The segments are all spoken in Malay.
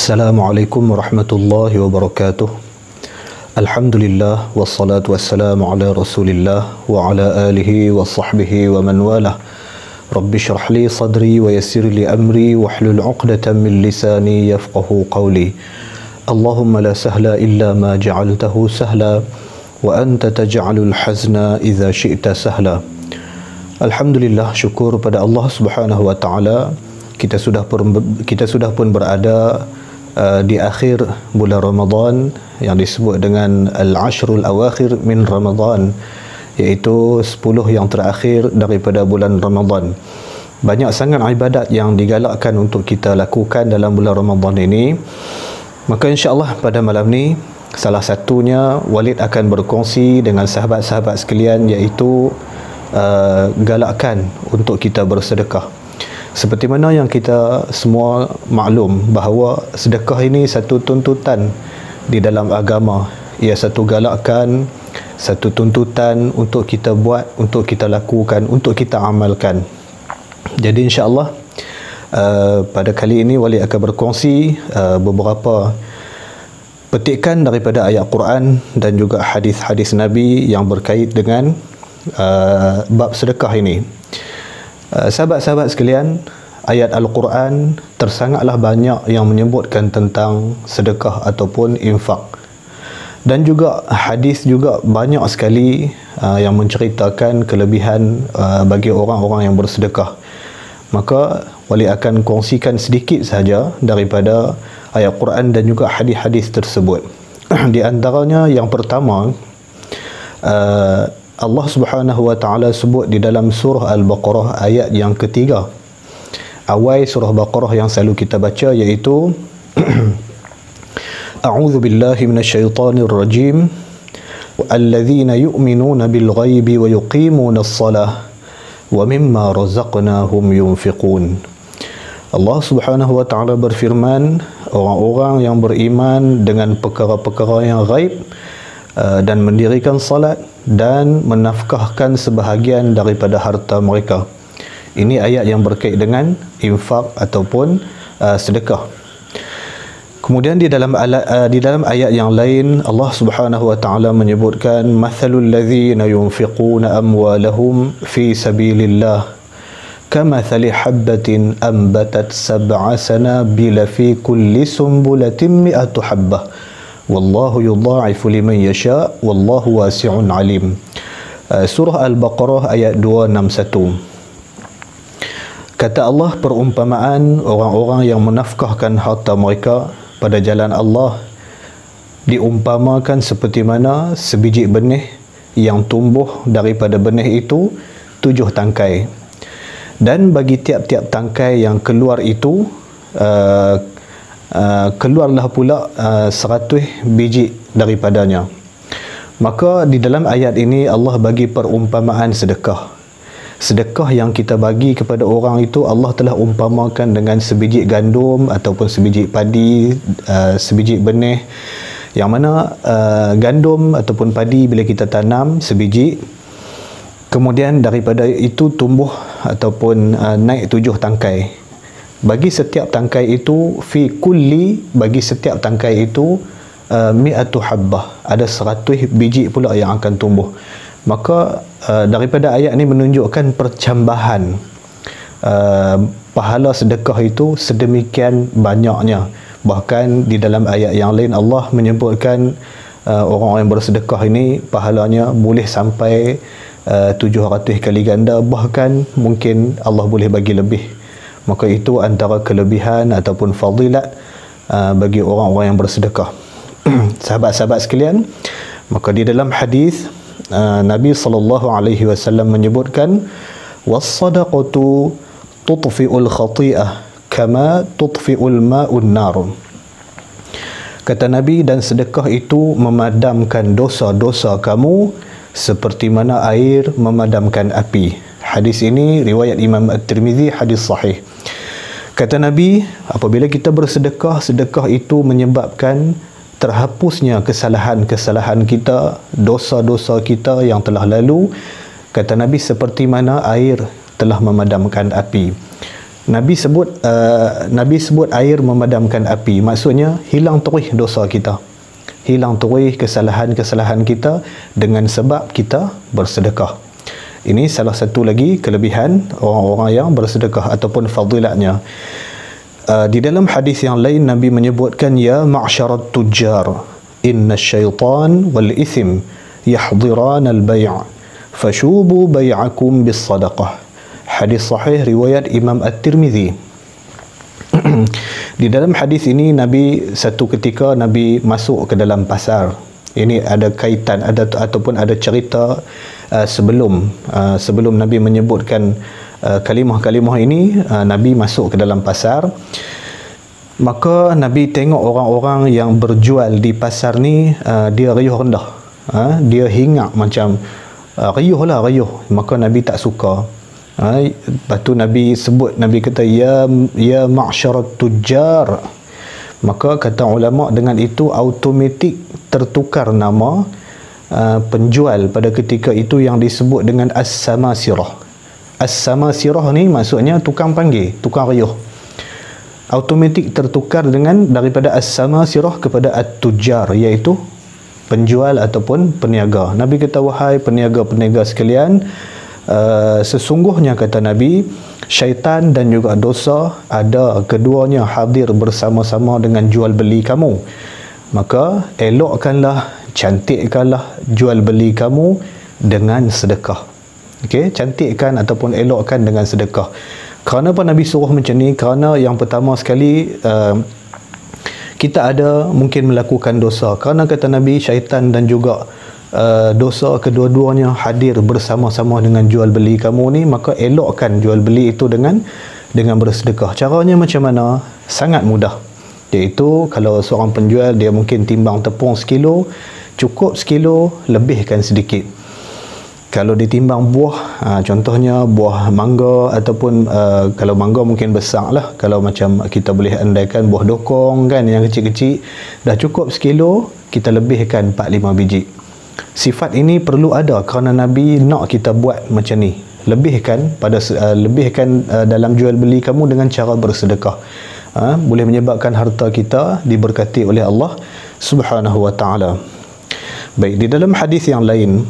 Assalamualaikum warahmatullahi wabarakatuh. Alhamdulillah wassalatu wassalamu ala Rasulillah wa ala alihi wa sahbihi wa man walah. Rabbi shrah li sadri wa yassir li amri wahlul 'uqdatam min lisani yafqahu qawli. Allahumma la sahla illa ma ja'altahu sahla wa anta taj'alul hazna idza syi'ta sahla. Alhamdulillah, syukur pada Allah Subhanahu wa taala, kita sudah pun berada di akhir bulan Ramadan yang disebut dengan Al-Ashrul Awakhir min Ramadan, iaitu 10 yang terakhir daripada bulan Ramadan. Banyak sangat ibadat yang digalakkan untuk kita lakukan dalam bulan Ramadan ini. Maka insya-Allah pada malam ni salah satunya Walid akan berkongsi dengan sahabat-sahabat sekalian, iaitu galakkan untuk kita bersedekah. Seperti mana yang kita semua maklum bahawa sedekah ini satu tuntutan di dalam agama. Ia satu galakan, satu tuntutan untuk kita buat, untuk kita lakukan, untuk kita amalkan. Jadi insya-Allah pada kali ini Walid akan berkongsi beberapa petikan daripada ayat Quran dan juga hadis-hadis Nabi yang berkait dengan bab sedekah ini. Sahabat-sahabat sekalian, ayat Al-Quran tersangatlah banyak yang menyebutkan tentang sedekah ataupun infak, dan juga hadis juga banyak sekali yang menceritakan kelebihan bagi orang-orang yang bersedekah. Maka Walid akan kongsikan sedikit saja daripada ayat Quran dan juga hadis-hadis tersebut. Di antaranya yang pertama, Allah Subhanahu wa taala sebut di dalam surah Al-Baqarah ayat yang ketiga. Awal surah Baqarah yang selalu kita baca iaitu A'udzu billahi minasyaitonir rajim. Walladzina yu'minuna bil ghaibi wa yuqimunas shalah wa mimma razaqnahum yunfiqun. Allah Subhanahu wa taala berfirman, orang-orang yang beriman dengan perkara-perkara yang ghaib dan mendirikan salat dan menafkahkan sebahagian daripada harta mereka. Ini ayat yang berkait dengan infak ataupun sedekah. Kemudian di dalam ayat yang lain Allah Subhanahu wa taala menyebutkan mathalul ladzina yunfiquna amwalahum fi sabilillah kamathali habbatin ambatat sab'a sanabila fi kulli sumbulatin mi'atu habbah wallahu yudha'ifu liman yasha wallahu wasi'un alim. Surah Al-Baqarah ayat 261. Kata Allah, perumpamaan orang-orang yang menafkahkan harta mereka pada jalan Allah diumpamakan seperti mana sebiji benih yang tumbuh daripada benih itu 7 tangkai, dan bagi tiap-tiap tangkai yang keluar itu keluarlah pula 100 biji daripadanya. Maka di dalam ayat ini Allah bagi perumpamaan sedekah. Sedekah yang kita bagi kepada orang itu Allah telah umpamakan dengan sebiji gandum ataupun sebiji padi, sebiji benih, yang mana gandum ataupun padi bila kita tanam sebiji, kemudian daripada itu tumbuh ataupun naik 7 tangkai. Bagi setiap tangkai itu bagi setiap tangkai itu mi'atu habbah, ada 100 biji pula yang akan tumbuh. Maka daripada ayat ini menunjukkan percambahan pahala sedekah itu sedemikian banyaknya. Bahkan di dalam ayat yang lain Allah menyebutkan orang yang bersedekah ini pahalanya boleh sampai 700 kali ganda, bahkan mungkin Allah boleh bagi lebih. Maka itu antara kelebihan ataupun fadilat bagi orang-orang yang bersedekah. Sahabat-sahabat sekalian, maka di dalam hadis Nabi sallallahu alaihi wasallam menyebutkan was-sadaqatu tutfi'ul khati'ah kama tutfi'ul ma'un nar. Kata Nabi, dan sedekah itu memadamkan dosa-dosa kamu seperti mana air memadamkan api. Hadis ini riwayat Imam At-Tirmizi, hadis sahih. Kata Nabi, apabila kita bersedekah, sedekah itu menyebabkan terhapusnya kesalahan-kesalahan kita, dosa-dosa kita yang telah lalu. Kata Nabi, seperti mana air telah memadamkan api. Nabi sebut air memadamkan api, maksudnya hilang terus dosa kita, hilang terus kesalahan-kesalahan kita dengan sebab kita bersedekah. Ini salah satu lagi kelebihan orang-orang yang bersedekah ataupun fadilatnya. Di dalam hadis yang lain Nabi menyebutkan, ya ma'syarat tujjar, inna syaitan wal ithim yahdiran al-bay' fashubu bay'akum bis sadaqah. Hadis sahih riwayat Imam At-Tirmizi. Di dalam hadis ini satu ketika Nabi masuk ke dalam pasar. Ini ada kaitan ataupun ada cerita sebelum Nabi menyebutkan kalimah-kalimah ini. Nabi masuk ke dalam pasar, maka Nabi tengok orang-orang yang berjual di pasar ni, dia riuh rendah, dia hinggap macam riuh. Maka Nabi tak suka. Lepas tu Nabi kata, ya ma'syarat tujjar. Maka kata ulama, dengan itu automatik tertukar nama penjual pada ketika itu yang disebut dengan as-samasirah. As-samasirah ni maksudnya tukang panggil, tukang riuh. Automatik tertukar daripada as-samasirah kepada at-tujjar, iaitu penjual ataupun peniaga. Nabi kata, wahai peniaga-peniaga sekalian, sesungguhnya kata Nabi, syaitan dan juga dosa ada keduanya hadir bersama-sama dengan jual beli kamu. Maka elokkanlah, cantikkanlah jual beli kamu dengan sedekah. Okey, cantikkan ataupun elokkan dengan sedekah. Kerana apa Nabi suruh macam ni? Kerana yang pertama sekali, kita ada mungkin melakukan dosa. Kerana kata Nabi, syaitan dan juga dosa kedua-duanya hadir bersama-sama dengan jual beli kamu ni, maka elokkan jual beli itu dengan bersedekah. Caranya macam mana? Sangat mudah. Iaitu kalau seorang penjual dia mungkin timbang tepung sekilo, cukup sekilo, lebihkan sedikit. Kalau ditimbang buah, contohnya buah mangga ataupun kalau mangga mungkin besar lah, kalau macam kita boleh andaikan buah dokong kan, yang kecil-kecil, dah cukup sekilo, kita lebihkan 4-5 biji. Sifat ini perlu ada kerana Nabi nak kita buat macam ni. Lebihkan dalam jual beli kamu dengan cara bersedekah. Boleh menyebabkan harta kita diberkati oleh Allah Subhanahu wa taala. Baik, di dalam hadis yang lain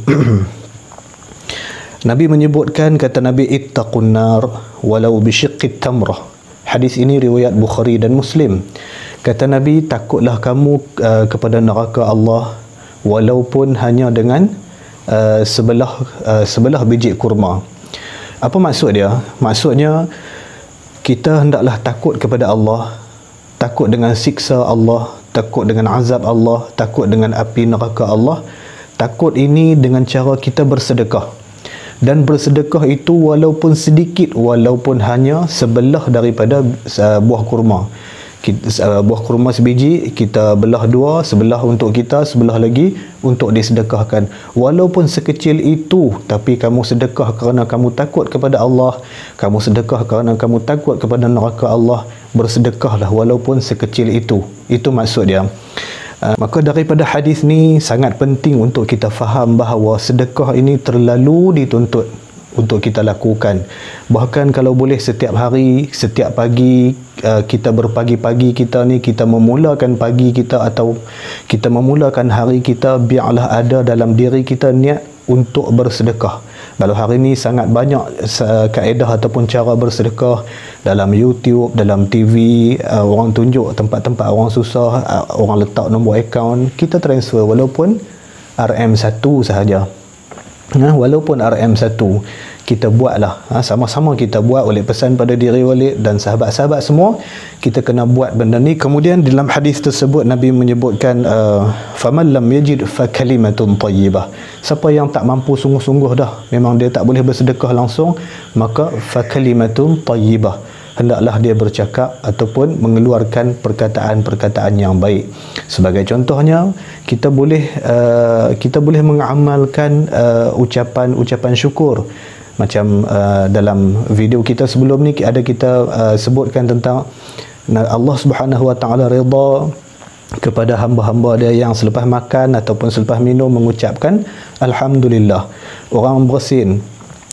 Nabi menyebutkan, kata Nabi, ittaqun nar walau bisyiqqit tamrah. Hadis ini riwayat Bukhari dan Muslim. Kata Nabi, takutlah kamu kepada neraka Allah walaupun hanya dengan sebelah biji kurma. Apa maksud dia? Maksudnya kita hendaklah takut kepada Allah, takut dengan siksa Allah, takut dengan azab Allah, takut dengan api neraka Allah. Takut ini dengan cara kita bersedekah. Dan bersedekah itu walaupun sedikit, walaupun hanya sebelah daripada buah kurma. Buah kurma sebiji, kita belah dua, sebelah untuk kita, sebelah lagi untuk disedekahkan. Walaupun sekecil itu, tapi kamu sedekah kerana kamu takut kepada Allah, kamu sedekah kerana kamu takut kepada neraka Allah, bersedekahlah walaupun sekecil itu. Itu maksud dia. Maka daripada hadis ni sangat penting untuk kita faham bahawa sedekah ini terlalu dituntut untuk kita lakukan. Bahkan kalau boleh setiap hari, setiap pagi, kita berpagi-pagi kita ni, kita memulakan pagi kita atau kita memulakan hari kita, biarlah ada dalam diri kita niat untuk bersedekah. Kalau hari ni sangat banyak kaedah ataupun cara bersedekah dalam YouTube, dalam TV, orang tunjuk tempat-tempat orang susah, orang letak nombor akaun, kita transfer walaupun RM1 sahaja. Walaupun RM1 kita buatlah, sama-sama kita buat, oleh pesan pada diri Walid dan sahabat-sahabat semua, kita kena buat benda ni. Kemudian dalam hadis tersebut Nabi menyebutkan, faman lam yajid fa kalimatun tayyibah. Siapa yang tak mampu sungguh-sungguh dah, memang dia tak boleh bersedekah langsung, maka fa kalimatun tayyibah, hendaklah dia bercakap ataupun mengeluarkan perkataan-perkataan yang baik. Sebagai contohnya, kita boleh mengamalkan ucapan syukur. Macam dalam video kita sebelum ni ada kita sebutkan tentang Allah Subhanahu wa taala redha kepada hamba-hamba dia yang selepas makan ataupun selepas minum mengucapkan alhamdulillah. Orang bersin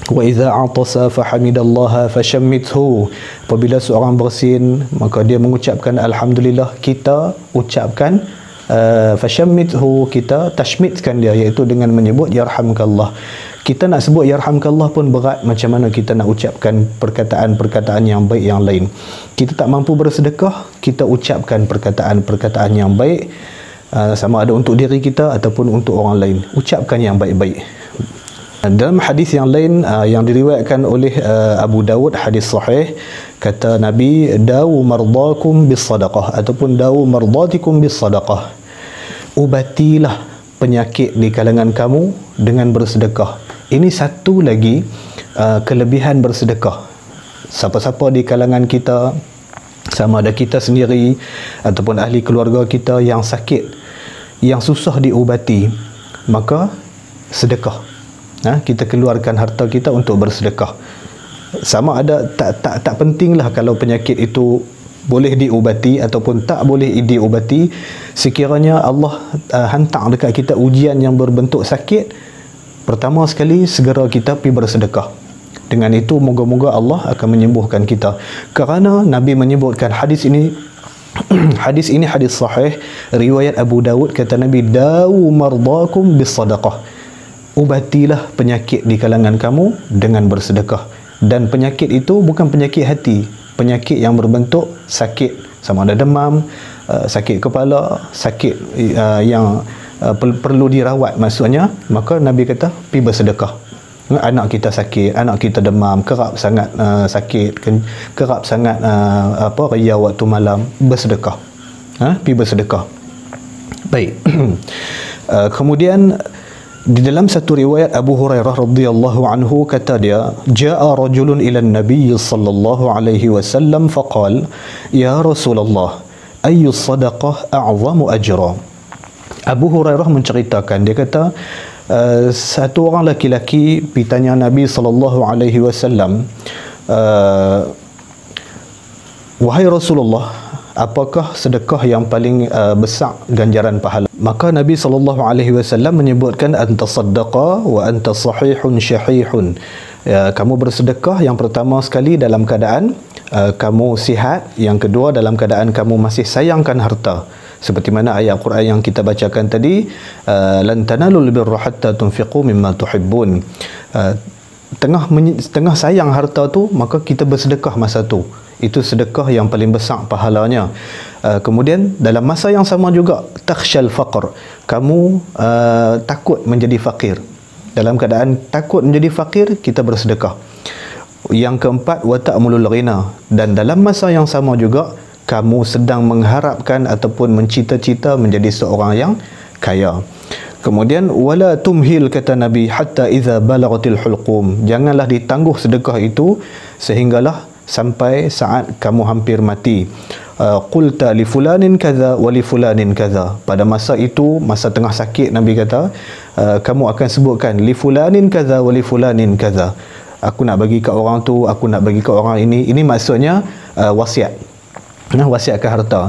Wa idza atasa fahamidallaha fashammithu. Apabila seorang bersin maka dia mengucapkan alhamdulillah, kita ucapkan fashammithu, kita tashmitkan dia, iaitu dengan menyebut yarhamkallah. Kita nak sebut yarhamkallah pun berat, macam mana kita nak ucapkan perkataan-perkataan yang baik yang lain. Kita tak mampu bersedekah, kita ucapkan perkataan-perkataan yang baik, sama ada untuk diri kita ataupun untuk orang lain. Ucapkan yang baik-baik. Dalam hadis yang lain yang diriwayatkan oleh Abu Dawud, hadis sahih, kata Nabi, dawu mardakum bis sadaqah, ataupun dawu mardatikum bis sadaqah. Ubatilah penyakit di kalangan kamu dengan bersedekah. Ini satu lagi kelebihan bersedekah. Siapa-siapa di kalangan kita, sama ada kita sendiri ataupun ahli keluarga kita yang sakit, yang susah diubati, maka sedekah. Kita keluarkan harta kita untuk bersedekah. Sama ada tak pentinglah kalau penyakit itu boleh diubati ataupun tak boleh diubati. Sekiranya Allah hantar dekat kita ujian yang berbentuk sakit, pertama sekali segera kita pergi bersedekah. Dengan itu moga-moga Allah akan menyembuhkan kita. Kerana Nabi menyebutkan hadis ini hadis sahih riwayat Abu Dawud, kata Nabi, dawu mardakum bis sadaqah. Ubatilah penyakit di kalangan kamu dengan bersedekah. Dan penyakit itu bukan penyakit hati, penyakit yang berbentuk sakit, sama ada demam, sakit kepala, sakit yang perlu dirawat maksudnya, maka Nabi kata pergi bersedekah. Anak kita sakit, anak kita demam, kerap sangat sakit, kerap sangat ria waktu malam, bersedekah. Pergi bersedekah. Baik. Kemudian di dalam satu riwayat Abu Hurairah radhiyallahu anhu, kata dia, jaa rajulun ila an-nabiy sallallahu alaihi wasallam faqal, ya Rasulullah, ayyu sadaqah a'zamu ajra. Abu Hurairah menceritakan, dia kata, satu orang laki-laki bertanya Nabi sallallahu alaihi wasallam, wahai Rasulullah, apakah sedekah yang paling besar ganjaran pahala? Maka Nabi SAW menyebutkan, anta saddaqa wa anta sahihun syahihun. Kamu bersedekah yang pertama sekali dalam keadaan kamu sihat, yang kedua dalam keadaan kamu masih sayangkan harta. Seperti mana ayat Quran yang kita bacakan tadi, lan tanalul birra hatta tunfiqu mimma tuhibbun. Tengah sayang harta tu, maka kita bersedekah masa tu. Itu sedekah yang paling besar pahalanya. Kemudian dalam masa yang sama juga, takhshal faqr, kamu takut menjadi fakir. Dalam keadaan takut menjadi fakir, kita bersedekah. Yang keempat, wa ta'mulul ghina, dan dalam masa yang sama juga kamu sedang mengharapkan ataupun mencita-cita menjadi seorang yang kaya. Kemudian wala tumhil, kata Nabi, hatta idza balaghatil hulqum, janganlah ditangguh sedekah itu sehinggalah sampai saat kamu hampir mati. Qulta li fulanin kaza wa li fulanin kaza, pada masa itu, masa tengah sakit, Nabi kata, kamu akan sebutkan li fulanin kaza wa li fulanin kaza, aku nak bagi ke orang tu, aku nak bagi ke orang ini. Ini maksudnya wasiat, wasiatkan harta.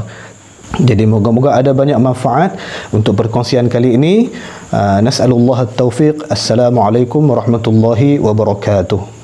Jadi moga-moga ada banyak manfaat untuk perkongsian kali ini. Nas'alullah at-taufiq. Assalamualaikum warahmatullahi wabarakatuh.